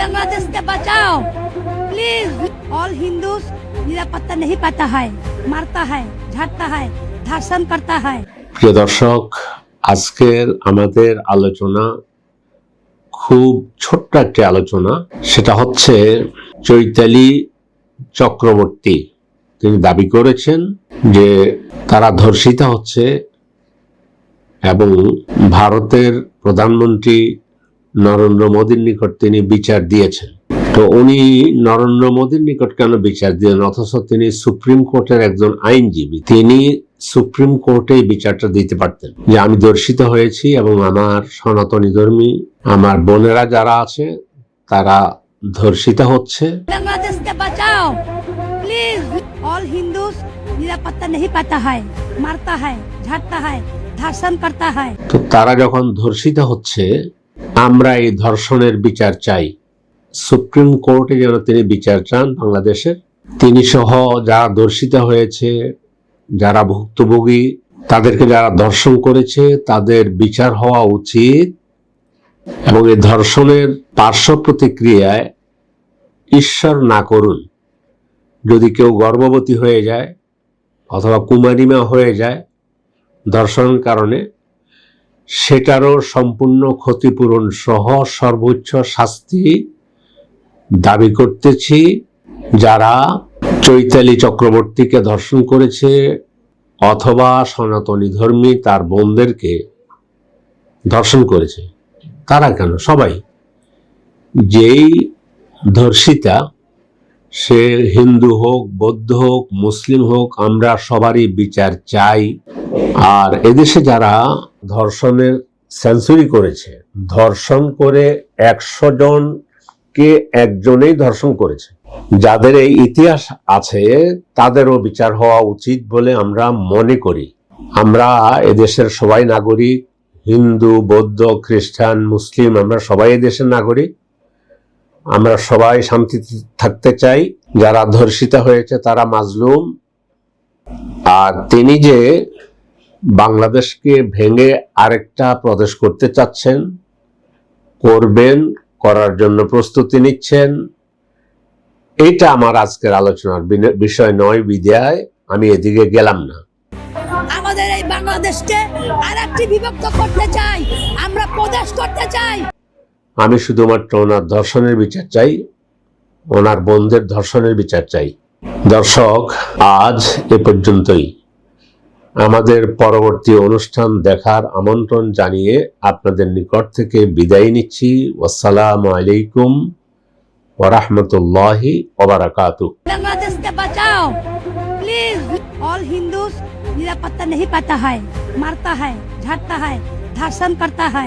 बांग्लादेश के बचाओ please. All Hindus निरापत्ता नहीं पाता है, मारता है, झाड़ता है, धर्षण करता है। প্রিয় দর্শক, আজকের আমাদের আলোচনা খুব ছোট্ট একটি আলোচনা। সেটা হচ্ছে চৈতালি চক্রবর্তী তিনি দাবি করেছেন যে তারা ধর্ষিত হচ্ছে এবং ভারতের প্রধানমন্ত্রী নরেন্দ্র মোদীর নিকট তিনি বিচার দিয়েছেন। তো উনি নরেন্দ্র মোদীর নিকট কেন বিচার দিলেন, অথচ তিনি সুপ্রিম কোর্টের একজন আইনজীবী? তিনি সুপ্রিম কোর্টে বিচারটা দিতে পারতেন যে আমি ধর্ষিত হয়েছি এবং আমার সনাতনী ধর্মী আমার বোনেরা যারা আছে তারা ধর্ষিত হচ্ছে। बांग्लादेश के बचाओ प्लीज। ऑल हिंदूज निरापत्ता नहीं पाता है, मारता है, झाड़ता है, धर्षण करता है। তো তারা যখন ধর্ষিত হচ্ছে আমরা এই ধর্ষণের বিচার চাই। সুপ্রিম কোর্টে যেন তিনি বিচার চান বাংলাদেশের, তিনি সহ যারা ধর্ষিত হয়েছে, যারা ভুক্তভোগী, তাদেরকে যারা ধর্ষণ করেছে তাদের বিচার হওয়া উচিত। এবং এই ধর্ষণের পার্শ্ব প্রতিক্রিয়ায় ঈশ্বর না করুন, যদি কেউ গর্ভবতী হয়ে যায় অথবা কুমারীমা হয়ে যায় ধর্ষণের কারণে, সেটারও সম্পূর্ণ ক্ষতিপূরণ সহ সর্বোচ্চ শাস্তি দাবি করতেছি। যারা চৈতালি চক্রবর্তীকে ধর্ষণ করেছে অথবা সনাতনী ধর্মী তার বোনদেরকে ধর্ষণ করেছে, তারা কেন, সবাই, যেই ধর্ষিতা সে হিন্দু হোক, বৌদ্ধ হোক, মুসলিম হোক, আমরা সবারই বিচার চাই। আর এদেশে যারা ধর্ষণের সেঞ্চুরি করেছে, ধর্ষণ করে 100 জনকে একজনেই ধর্ষণ করেছে, যাদের এই ইতিহাস আছে তাদেরও বিচার হওয়া উচিত বলে আমরা মনে করি। আমরা এদেশের সবাই নাগরিক, হিন্দু, বৌদ্ধ, খ্রিস্টান, মুসলিম, আমরা সবাই এদেশের নাগরিক। আমরা সবাই শান্তিতে থাকতে চাই। যারা ধর্ষিত হয়েছে তারা মাজলুম। আর তিনি যে বাংলাদেশকে ভেঙে আরেকটা প্রদেশ করতে চাচ্ছেন, করবেন, করার জন্য প্রস্তুতি নিচ্ছেন, এটা আমার আজকের আলোচনার বিষয় নয় বিধায় আমি এদিকে গেলাম না। আমাদের এই বাংলাদেশকে আরেকটি বিভক্ত করতে চাই, আমরা প্রদেশ করতে চাই। আমি শুধুমাত্র ওনার ধর্ষণের বিচার চাই, ওনার বোনদের ধর্ষণের বিচার চাই। দর্শক, আজ এ পর্যন্তই। আমাদের পরবর্তী অনুষ্ঠান দেখার আমন্ত্রণ জানিয়ে আপনাদের নিকট থেকে বিদায় নিচ্ছি। আসসালামু আলাইকুম ওয়া রাহমাতুল্লাহি ওয়া বারাকাতুহু। बांग्लादेश के बचाओ प्लीज। ऑल हिंदूज निरापत्ता नहीं पाता है, मारता है, झाड़ता है, धर्षण करता है।